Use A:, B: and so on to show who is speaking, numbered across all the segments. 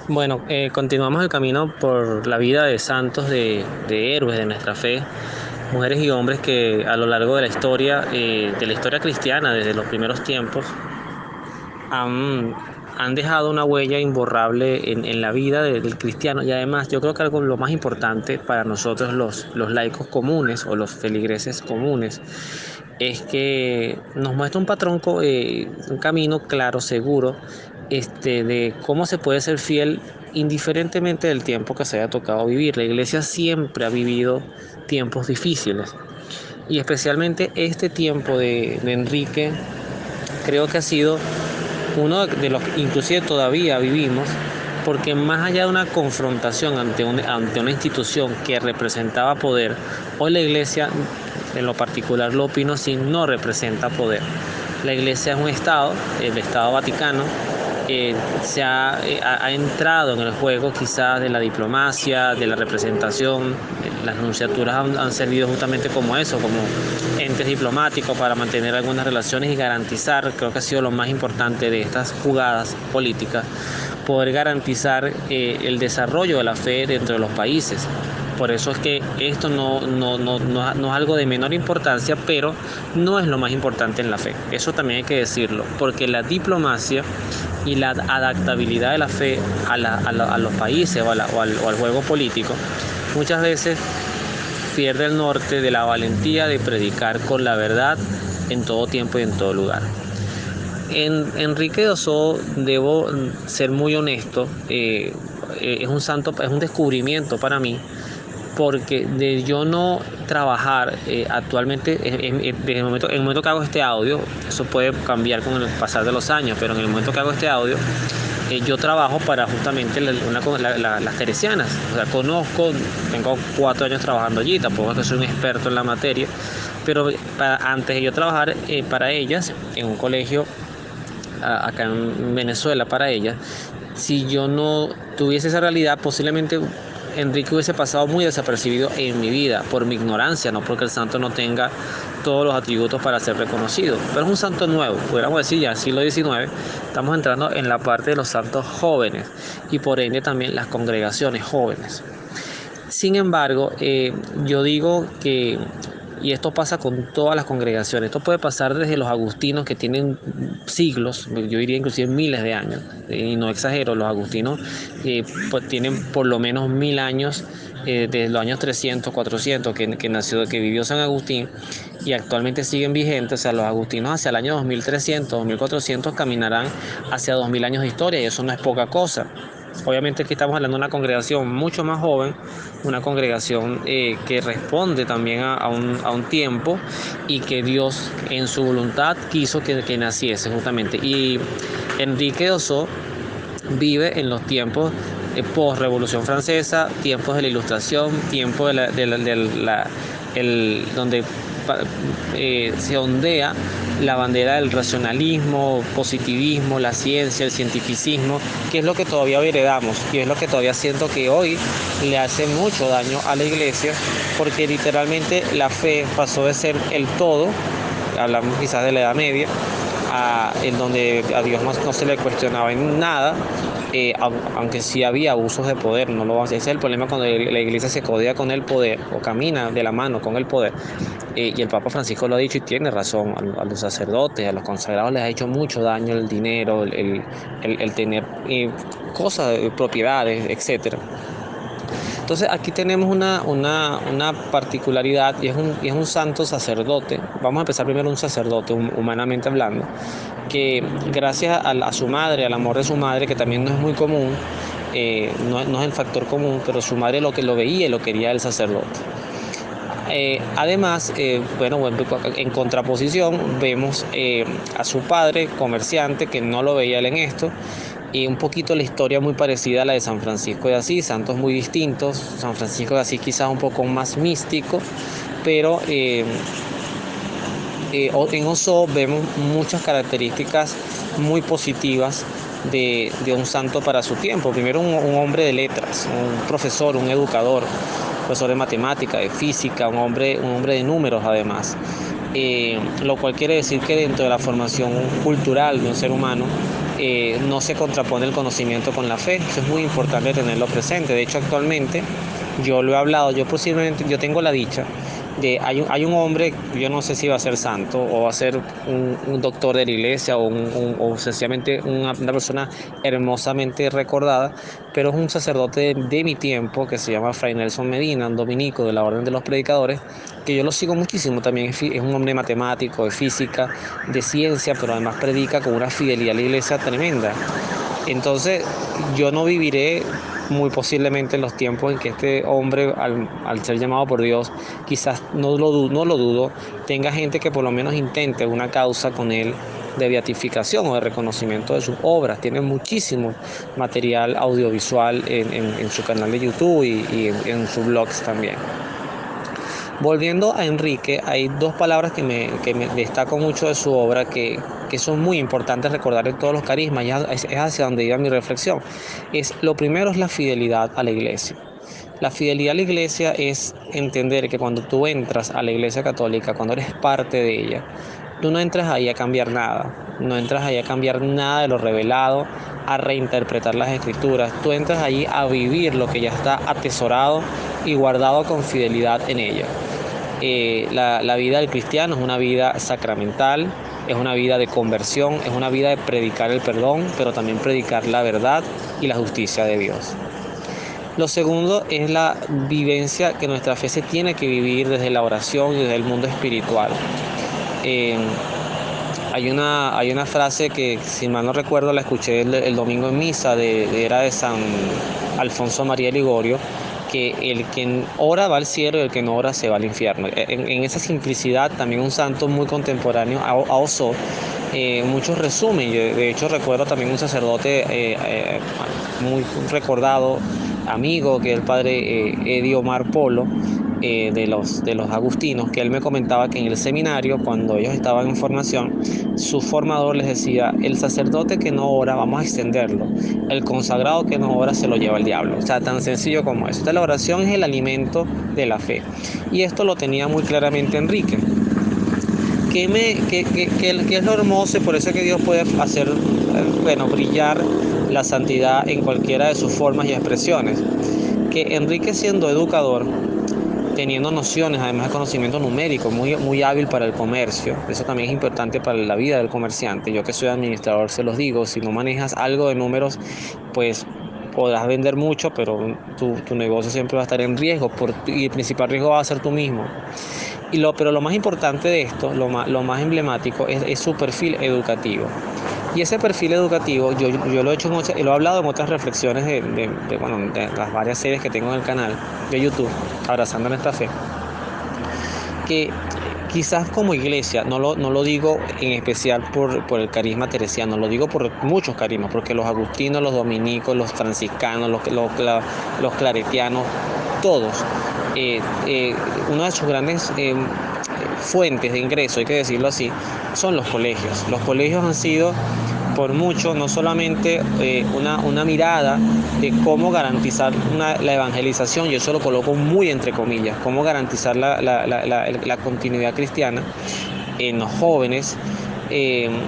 A: Bueno, continuamos el camino por la vida de santos, de héroes de nuestra fe, mujeres y hombres que a lo largo de la historia cristiana, desde los primeros tiempos, han, han dejado una huella imborrable en la vida del cristiano. Y además yo creo que algo lo más importante para nosotros los laicos comunes o los feligreses comunes es que nos muestra un patrón, un camino claro, seguro, de cómo se puede ser fiel indiferentemente del tiempo que se haya tocado vivir. La iglesia siempre ha vivido tiempos difíciles y especialmente este tiempo de Enrique creo que ha sido uno de los que inclusive todavía vivimos, porque más allá de una confrontación ante una institución que representaba poder, hoy la iglesia, en lo particular lo opino así, no representa poder. La iglesia es un Estado, el Estado Vaticano, ha entrado en el juego quizás de la diplomacia, de la representación. Las nunciaturas han servido justamente como eso, como entes diplomáticos para mantener algunas relaciones y garantizar, creo que ha sido lo más importante de estas jugadas políticas, poder garantizar el desarrollo de la fe dentro de los países. Por eso es que esto no es algo de menor importancia, pero no es lo más importante en la fe. Eso también hay que decirlo, porque la diplomacia y la adaptabilidad de la fe a los países o al juego político muchas veces pierde el norte de la valentía de predicar con la verdad en todo tiempo y en todo lugar. Enrique de Ossó, debo ser muy honesto, es un santo, es un descubrimiento para mí, porque de yo no trabajar actualmente, en el momento que hago este audio, eso puede cambiar con el pasar de los años, pero en el momento que hago este audio, yo trabajo para justamente las teresianas. O sea, tengo 4 años trabajando allí, tampoco es que soy un experto en la materia, pero antes de yo trabajar para ellas, en un colegio acá en Venezuela para ellas, si yo no tuviese esa realidad, posiblemente Enrique hubiese pasado muy desapercibido en mi vida por mi ignorancia, no porque el santo no tenga todos los atributos para ser reconocido. Pero es un santo nuevo, podríamos decir ya, siglo XIX, estamos entrando en la parte de los santos jóvenes y por ende también las congregaciones jóvenes. Sin embargo, yo digo que, y esto pasa con todas las congregaciones, esto puede pasar desde los agustinos que tienen siglos, yo diría inclusive miles de años, y no exagero, los agustinos pues tienen por lo menos 1000 años, desde los años 300, 400 que vivió San Agustín, y actualmente siguen vigentes. O sea, los agustinos hacia el año 2300, 2400 caminarán hacia 2000 años de historia, y eso no es poca cosa. Obviamente aquí estamos hablando de una congregación mucho más joven, una congregación que responde también a un tiempo y que Dios en su voluntad quiso que naciese justamente. Y Enrique de Ossó vive en los tiempos post-revolución francesa, tiempos de la ilustración, tiempos donde se ondea la bandera del racionalismo, positivismo, la ciencia, el cientificismo, que es lo que todavía hoy heredamos y es lo que todavía siento que hoy le hace mucho daño a la iglesia, porque literalmente la fe pasó de ser el todo, hablamos quizás de la Edad Media, en donde a Dios no se le cuestionaba en nada, aunque sí había abusos de poder. No lo, ese es el problema cuando la iglesia se codea con el poder o camina de la mano con el poder. Y el Papa Francisco lo ha dicho y tiene razón, a los sacerdotes, a los consagrados les ha hecho mucho daño el dinero, el tener cosas, propiedades, etcétera. Entonces aquí tenemos una particularidad y es un santo sacerdote. Vamos a empezar primero un sacerdote, humanamente hablando, que gracias a su madre, al amor de su madre, que también no es muy común, no es el factor común, pero su madre lo que lo veía y lo quería el sacerdote. Además, bueno, en contraposición vemos a su padre, comerciante, que no lo veía él en esto, y un poquito la historia muy parecida a la de San Francisco de Asís, santos muy distintos. San Francisco de Asís quizás un poco más místico, pero en Ossó vemos muchas características muy positivas de un santo para su tiempo. Primero, un hombre de letras, un profesor, un educador, profesor de matemática, de física, un hombre de números además. Lo cual quiere decir que dentro de la formación cultural de un ser humano no se contrapone el conocimiento con la fe. Eso es muy importante tenerlo presente. De hecho, actualmente yo lo he hablado, yo tengo la dicha de, hay un hombre, yo no sé si va a ser santo o va a ser un doctor de la iglesia o sencillamente una persona hermosamente recordada, pero es un sacerdote de mi tiempo que se llama Fray Nelson Medina, un dominico de la Orden de los Predicadores, que yo lo sigo muchísimo. También es un hombre matemático, de física, de ciencia, pero además predica con una fidelidad a la iglesia tremenda. Entonces, yo no viviré muy posiblemente en los tiempos en que este hombre, al ser llamado por Dios, quizás no lo dudo, tenga gente que por lo menos intente una causa con él de beatificación o de reconocimiento de sus obras. Tiene muchísimo material audiovisual en su canal de YouTube y en sus blogs también. Volviendo a Enrique, hay dos palabras que me destaco mucho de su obra que son muy importantes recordar en todos los carismas, y es hacia donde iba mi reflexión. Lo primero es la fidelidad a la iglesia. La fidelidad a la iglesia es entender que cuando tú entras a la iglesia católica, cuando eres parte de ella, tú no entras ahí a cambiar nada, no entras ahí a cambiar nada de lo revelado, a reinterpretar las escrituras, tú entras allí a vivir lo que ya está atesorado y guardado con fidelidad en ella. La vida del cristiano es una vida sacramental, es una vida de conversión, es una vida de predicar el perdón, pero también predicar la verdad y la justicia de Dios. Lo segundo es la vivencia que nuestra fe se tiene que vivir desde la oración y desde el mundo espiritual. Hay una frase que, si mal no recuerdo, la escuché el domingo en misa, era de San Alfonso María Ligorio, que el que ora va al cielo y el que no ora se va al infierno. En esa simplicidad, también un santo muy contemporáneo, Aoso, muchos resumen. De hecho, recuerdo también un sacerdote muy recordado, amigo, que es el padre Edio Omar Polo, de los agustinos, que él me comentaba que en el seminario, cuando ellos estaban en formación, su formador les decía: el sacerdote que no ora, vamos a extenderlo, el consagrado que no ora se lo lleva el diablo. O sea, tan sencillo como eso. Entonces, la oración es el alimento de la fe, y esto lo tenía muy claramente Enrique. Que es lo hermoso, y por eso es que Dios puede hacer brillar la santidad en cualquiera de sus formas y expresiones. Que Enrique, siendo educador, teniendo nociones, además de conocimiento numérico, muy hábil para el comercio. Eso también es importante para la vida del comerciante. Yo, que soy administrador, se los digo: si no manejas algo de números, pues podrás vender mucho, pero tu negocio siempre va a estar en riesgo, y el principal riesgo va a ser tú mismo. Pero lo más importante de esto, lo más emblemático, es su perfil educativo. Y ese perfil educativo, yo lo he hablado en otras reflexiones de las varias series que tengo en el canal de YouTube, Abrazando Nuestra Fe, que quizás como iglesia, no lo digo en especial por el carisma teresiano, lo digo por muchos carismas, porque los agustinos, los dominicos, los franciscanos, los claretianos, todos, una de sus grandes fuentes de ingreso, hay que decirlo así, son los colegios. Los colegios han sido por mucho no solamente una mirada de cómo garantizar la evangelización, yo eso lo coloco muy entre comillas, cómo garantizar la continuidad cristiana en los jóvenes,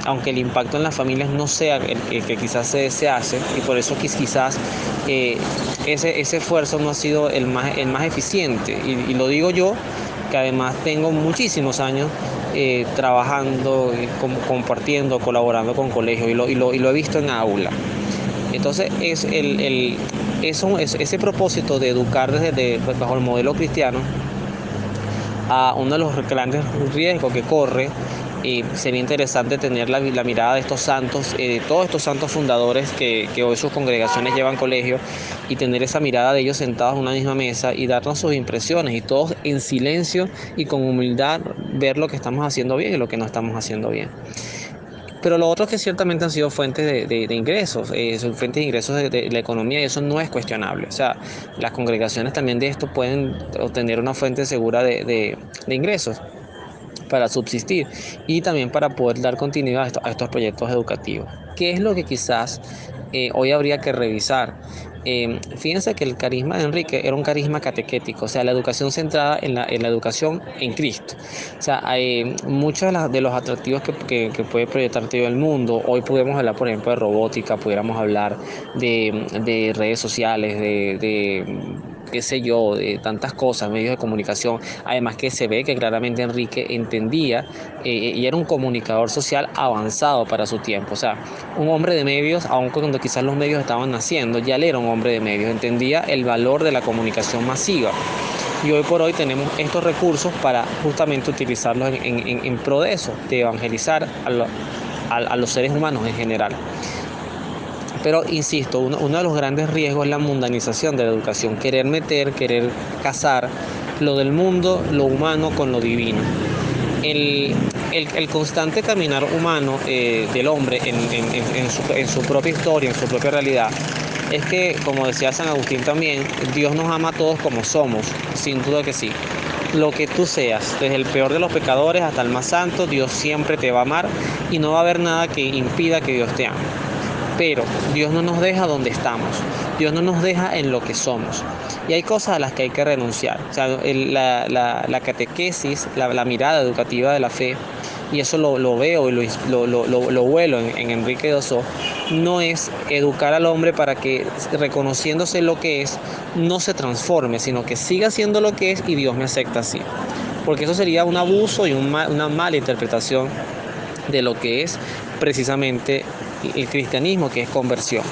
A: aunque el impacto en las familias no sea el que quizás se hace, y por eso quizás ese esfuerzo no ha sido el más eficiente, y lo digo yo, que además tengo muchísimos años trabajando, compartiendo, colaborando con colegios, y lo he visto en aula. Entonces, ese propósito de educar bajo el modelo cristiano, a uno de los grandes riesgos que corre, y sería interesante tener la mirada de estos santos, todos estos santos fundadores que hoy sus congregaciones llevan colegios, y tener esa mirada de ellos sentados en una misma mesa y darnos sus impresiones, y todos en silencio y con humildad ver lo que estamos haciendo bien y lo que no estamos haciendo bien. Pero lo otro es que ciertamente han sido fuentes de ingresos, son fuentes de ingresos de la economía, y eso no es cuestionable. O sea, las congregaciones también de esto pueden obtener una fuente segura de ingresos para subsistir, y también para poder dar continuidad a estos proyectos educativos. ¿Qué es lo que quizás hoy habría que revisar? Fíjense que el carisma de Enrique era un carisma catequético, o sea, la educación centrada en la educación en Cristo. O sea, hay muchos de los atractivos que puede proyectar todo el mundo. Hoy podemos hablar, por ejemplo, de robótica, pudiéramos hablar de redes sociales, qué sé yo, de tantas cosas, medios de comunicación. Además que se ve que claramente Enrique entendía y era un comunicador social avanzado para su tiempo. O sea, un hombre de medios, aun cuando quizás los medios estaban naciendo, ya él era un hombre de medios, entendía el valor de la comunicación masiva. Y hoy por hoy tenemos estos recursos para justamente utilizarlos en pro de eso, de evangelizar a los seres humanos en general. Pero insisto, uno de los grandes riesgos es la mundanización de la educación, querer casar lo del mundo, lo humano con lo divino. El constante caminar humano del hombre en su propia historia, en su propia realidad, es que, como decía San Agustín también, Dios nos ama a todos como somos, sin duda que sí. Lo que tú seas, desde el peor de los pecadores hasta el más santo, Dios siempre te va a amar y no va a haber nada que impida que Dios te ame. Pero Dios no nos deja donde estamos, Dios no nos deja en lo que somos. Y hay cosas a las que hay que renunciar. O sea, la catequesis, la mirada educativa de la fe, y eso lo veo y lo huelo en Enrique Dosó, no es educar al hombre para que, reconociéndose lo que es, no se transforme, sino que siga siendo lo que es y Dios me acepta así. Porque eso sería un abuso y una mala interpretación de lo que es precisamente el cristianismo, que es conversión.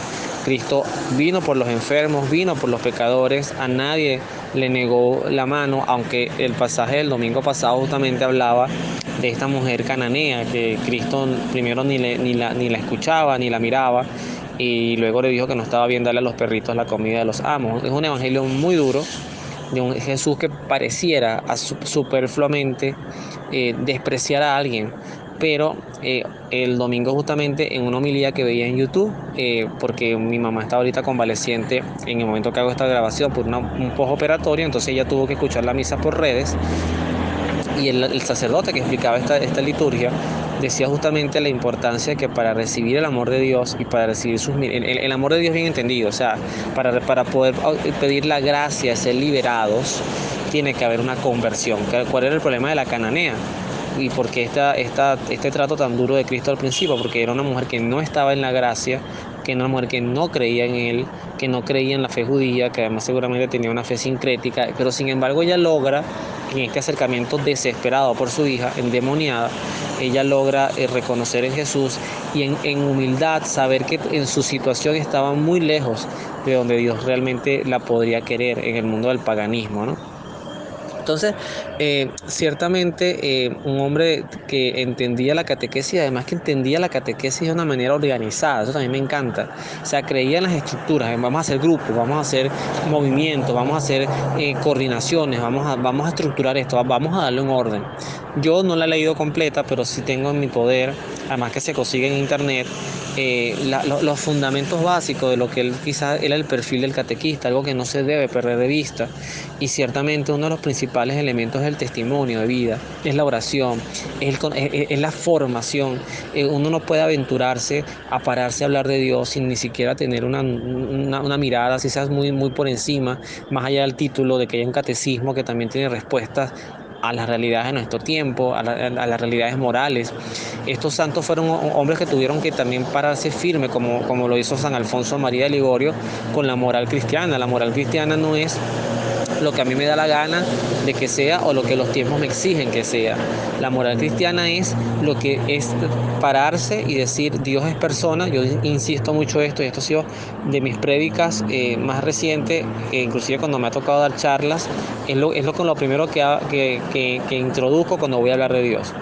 A: Cristo vino por los enfermos, vino por los pecadores, a nadie le negó la mano, aunque el pasaje del domingo pasado justamente hablaba de esta mujer cananea, que Cristo primero ni la escuchaba, ni la miraba, y luego le dijo que no estaba bien darle a los perritos la comida de los amos. Es un evangelio muy duro, de un Jesús que pareciera superfluamente despreciar a alguien. Pero el domingo justamente en una homilía que veía en YouTube, porque mi mamá está ahorita convaleciente en el momento que hago esta grabación por un postoperatorio, entonces ella tuvo que escuchar la misa por redes, y el sacerdote que explicaba esta liturgia decía justamente la importancia de que para recibir el amor de Dios y para recibir el amor de Dios bien entendido, o sea, para poder pedir la gracia de ser liberados, tiene que haber una conversión. ¿Cuál era el problema de la cananea? ¿Y por qué este trato tan duro de Cristo al principio? Porque era una mujer que no estaba en la gracia, que era una mujer que no creía en Él, que no creía en la fe judía, que además seguramente tenía una fe sincrética, pero sin embargo ella logra, en este acercamiento desesperado por su hija, endemoniada, ella logra reconocer en Jesús y en humildad saber que en su situación estaba muy lejos de donde Dios realmente la podría querer, en el mundo del paganismo, ¿no? Entonces, ciertamente un hombre que entendía la catequesis, además que entendía la catequesis de una manera organizada, eso también me encanta. O sea, creía en las estructuras, vamos a hacer grupos, vamos a hacer movimientos, vamos a hacer coordinaciones, vamos a estructurar esto, vamos a darle un orden. Yo no la he leído completa, pero sí tengo en mi poder, además que se consigue en internet, los fundamentos básicos de lo que él quizás era el perfil del catequista, algo que no se debe perder de vista. Y ciertamente uno de los principales elementos del testimonio de vida es la oración, es la formación. Uno no puede aventurarse a pararse a hablar de Dios sin ni siquiera tener una mirada, si seas muy por encima, más allá del título, de que hay un catecismo que también tiene respuestas a las realidades de nuestro tiempo, a las realidades morales. Estos santos fueron hombres que tuvieron que también pararse firme, como lo hizo San Alfonso María de Ligorio, con la moral cristiana. La moral cristiana no es lo que a mí me da la gana de que sea o lo que los tiempos me exigen que sea. La moral cristiana es lo que es pararse y decir Dios es persona. Yo insisto mucho esto, y esto ha sido de mis prédicas más recientes, inclusive cuando me ha tocado dar charlas, es lo primero que introduzco cuando voy a hablar de Dios.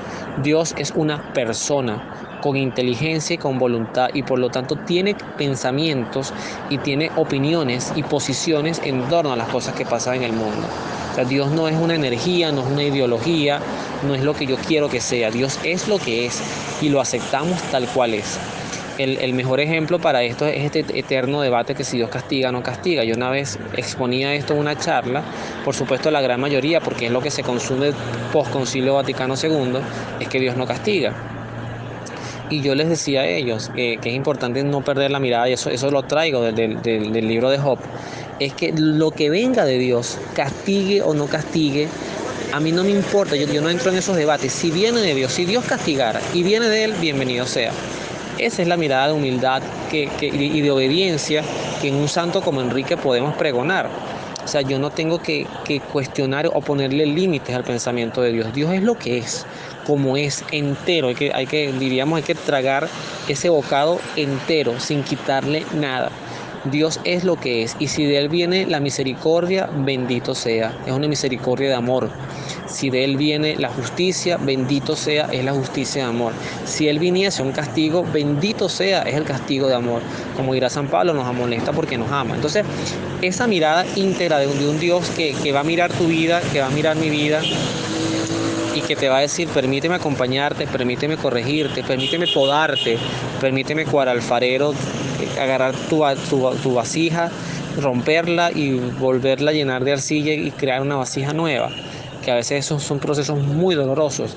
A: Dios es una persona con inteligencia y con voluntad, y por lo tanto tiene pensamientos y tiene opiniones y posiciones en torno a las cosas que pasan en el mundo. O sea, Dios no es una energía, no es una ideología, no es lo que yo quiero que sea. Dios es lo que es y lo aceptamos tal cual es. El mejor ejemplo para esto es este eterno debate que si Dios castiga o no castiga. Yo una vez exponía esto en una charla, por supuesto la gran mayoría, porque es lo que se consume post Concilio Vaticano II, es que Dios no castiga. Y yo les decía a ellos que es importante no perder la mirada, y eso lo traigo del libro de Job, es que lo que venga de Dios, castigue o no castigue, a mí no me importa, yo no entro en esos debates. Si viene de Dios, si Dios castigara y viene de Él, bienvenido sea. Esa es la mirada de humildad y de obediencia que en un santo como Enrique podemos pregonar. O sea, yo no tengo que cuestionar o ponerle límites al pensamiento de Dios. Dios es lo que es, como es, entero. Diríamos, hay que tragar ese bocado entero, sin quitarle nada. Dios es lo que es, y si de Él viene la misericordia, bendito sea. Es una misericordia de amor. Si de Él viene la justicia, bendito sea, es la justicia de amor. Si Él viniese un castigo, bendito sea, es el castigo de amor. Como dirá San Pablo, nos amonesta porque nos ama. Entonces, esa mirada íntegra de un Dios que va a mirar tu vida, que va a mirar mi vida, y que te va a decir: permíteme acompañarte, permíteme corregirte, permíteme podarte, permíteme cual alfarero agarrar tu vasija, romperla y volverla a llenar de arcilla y crear una vasija nueva, que a veces esos son procesos muy dolorosos.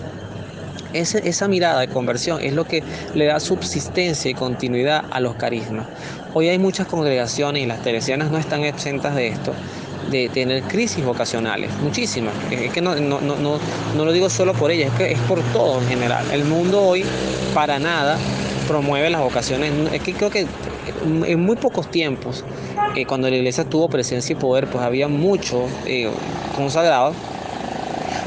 A: Esa mirada de conversión es lo que le da subsistencia y continuidad a los carismas. Hoy hay muchas congregaciones, y las teresianas no están exentas de esto, de tener crisis vocacionales, muchísimas. Es que no lo digo solo por ellas, es que es por todo en general. El mundo hoy para nada promueve las vocaciones. Es que creo que en muy pocos tiempos, cuando la iglesia tuvo presencia y poder, pues había muchos consagrados,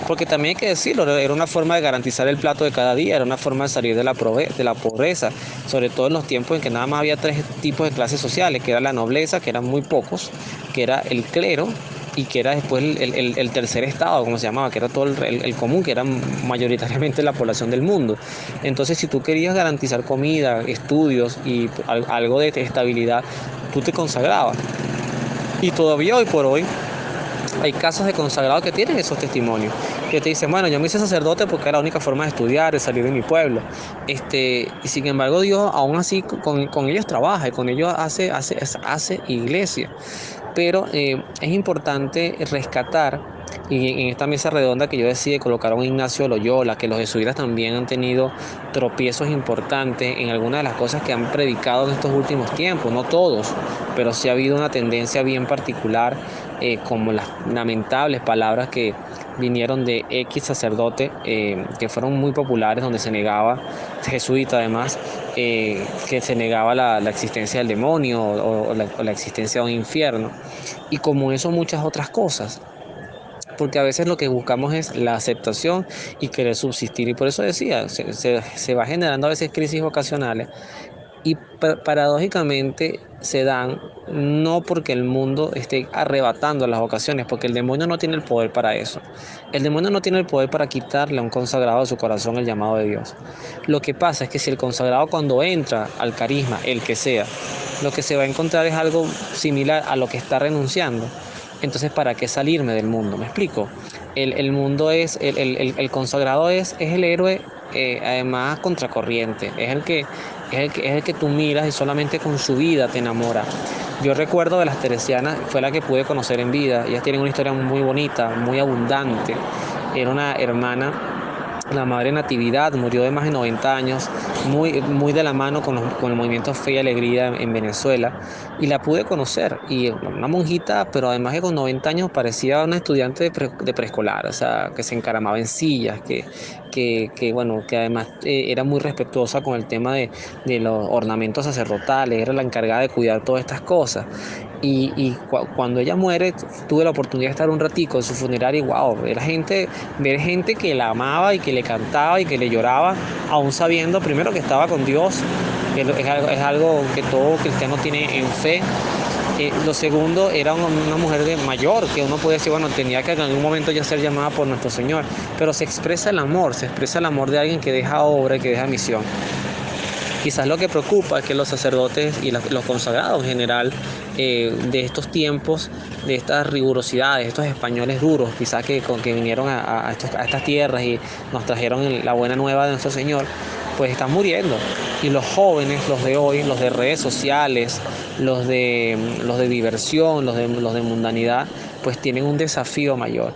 A: porque también hay que decirlo, era una forma de garantizar el plato de cada día, era una forma de salir de la pobreza, sobre todo en los tiempos en que nada más había tres tipos de clases sociales, que era la nobleza, que eran muy pocos, que era el clero, y que era después el tercer estado, como se llamaba, que era todo el común, que era mayoritariamente la población del mundo. Entonces, si tú querías garantizar comida, estudios y algo de estabilidad, tú te consagrabas. Y todavía hoy por hoy hay casos de consagrados que tienen esos testimonios, que te dicen: bueno, yo me hice sacerdote porque era la única forma de estudiar, de salir de mi pueblo. Y sin embargo, Dios aún así con ellos trabaja, y con ellos hace iglesia. Pero es importante rescatar, y en esta mesa redonda que yo decía, colocar a un Ignacio Loyola, que los jesuitas también han tenido tropiezos importantes en algunas de las cosas que han predicado en estos últimos tiempos, no todos, pero sí ha habido una tendencia bien particular, como las lamentables palabras que vinieron de X sacerdote, que fueron muy populares, donde se negaba, jesuita además, que se negaba la existencia del demonio o la existencia de un infierno, y como eso muchas otras cosas, porque a veces lo que buscamos es la aceptación y querer subsistir, y por eso decía, se va generando a veces crisis vocacionales, y paradójicamente se dan no porque el mundo esté arrebatando las vocaciones, porque el demonio no tiene el poder para eso. El demonio no tiene el poder para quitarle a un consagrado de su corazón el llamado de Dios. Lo que pasa es que si el consagrado, cuando entra al carisma, el que sea, lo que se va a encontrar es algo similar a lo que está renunciando. Entonces, ¿para qué salirme del mundo? ¿Me explico? El mundo el consagrado es el héroe, además contracorriente, es el que tú miras y solamente con su vida te enamora. Yo recuerdo de las teresianas, fue la que pude conocer en vida. Ellas tienen una historia muy bonita, muy abundante. Era una hermana, la Madre Natividad, murió de más de 90 años, muy de la mano con el movimiento Fe y Alegría en Venezuela, y la pude conocer. Y una monjita, pero además que con 90 años parecía una estudiante de preescolar, o sea, que se encaramaba en sillas, bueno, que además era muy respetuosa con el tema de los ornamentos sacerdotales, era la encargada de cuidar todas estas cosas. Cuando ella muere, tuve la oportunidad de estar un ratico en su funeraria, y wow, ver gente que la amaba y que le cantaba y que le lloraba, aún sabiendo primero que estaba con Dios, que es algo que todo cristiano tiene en fe. Lo segundo, era una mujer mayor, que uno puede decir, bueno, tenía que en algún momento ya ser llamada por nuestro Señor, pero se expresa el amor de alguien que deja obra y que deja misión. Quizás lo que preocupa es que los sacerdotes y los consagrados en general, de estos tiempos, de estas rigurosidades, estos españoles duros, quizás que vinieron a estas tierras y nos trajeron la buena nueva de nuestro Señor, pues están muriendo. Y los jóvenes, los de hoy, los de redes sociales, los de diversión, los de mundanidad, pues tienen un desafío mayor.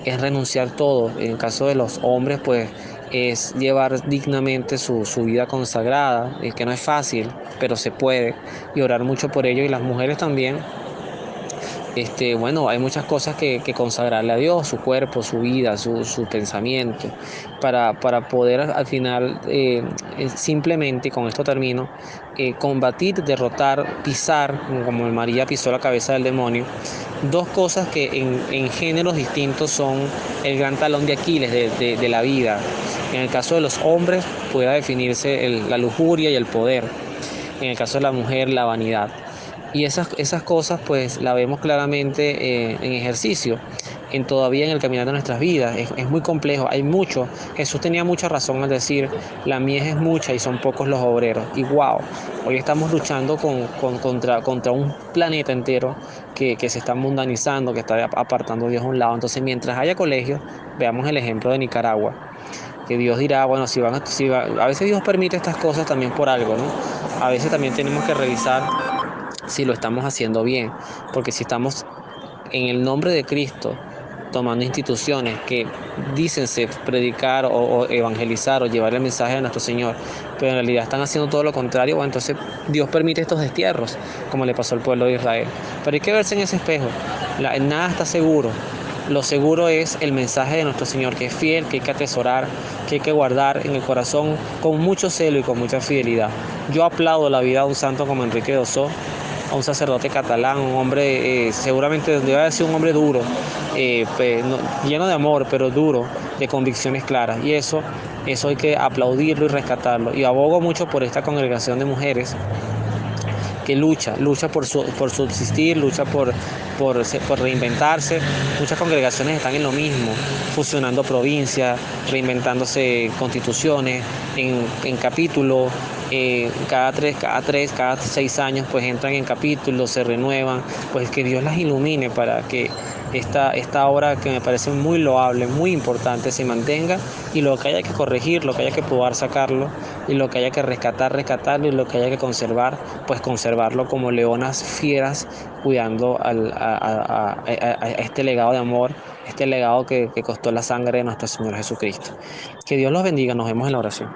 A: Es renunciar todo. En el caso de los hombres, pues es llevar dignamente su vida consagrada, que no es fácil, pero se puede, y orar mucho por ello. Y las mujeres también, bueno, hay muchas cosas que consagrarle a Dios, su cuerpo, su vida, su pensamiento, para poder al final, simplemente, y con esto termino, combatir, derrotar, pisar, como María pisó la cabeza del demonio, dos cosas que en géneros distintos son el gran talón de Aquiles de la vida. En el caso de los hombres puede definirse la lujuria y el poder. En el caso de la mujer, la vanidad. Y esas cosas pues la vemos claramente en ejercicio, todavía en el caminar de nuestras vidas. Es muy complejo, hay mucho. Jesús tenía mucha razón al decir, la mies es mucha y son pocos los obreros. Y wow, hoy estamos luchando contra un planeta entero que se está mundanizando, que está apartando a Dios a un lado. Entonces, mientras haya colegios, veamos el ejemplo de Nicaragua, que Dios dirá, bueno, a veces Dios permite estas cosas también por algo, ¿no? A veces también tenemos que revisar si lo estamos haciendo bien, porque si estamos en el nombre de Cristo tomando instituciones que dicen predicar o evangelizar o llevar el mensaje de nuestro Señor, pero en realidad están haciendo todo lo contrario, bueno, entonces Dios permite estos destierros, como le pasó al pueblo de Israel. Pero hay que verse en ese espejo, nada está seguro. Lo seguro es el mensaje de nuestro Señor, que es fiel, que hay que atesorar, que hay que guardar en el corazón con mucho celo y con mucha fidelidad. Yo aplaudo la vida de un santo como Enrique de Ossó, a un sacerdote catalán, un hombre, seguramente debe haber sido un hombre duro, lleno de amor, pero duro, de convicciones claras. Y eso hay que aplaudirlo y rescatarlo. Y abogo mucho por esta congregación de mujeres que lucha por subsistir, lucha por reinventarse. Muchas congregaciones están en lo mismo, fusionando provincias, reinventándose constituciones, en capítulos, cada 6 años pues entran en capítulos, se renuevan. Pues que Dios las ilumine para que esta obra, que me parece muy loable, muy importante, se mantenga, y lo que haya que corregir, lo que haya que probar, sacarlo, y lo que haya que rescatarlo, y lo que haya que conservar, pues conservarlo como leonas fieras, cuidando a este legado de amor, este legado que costó la sangre de nuestro Señor Jesucristo. Que Dios los bendiga, nos vemos en la oración.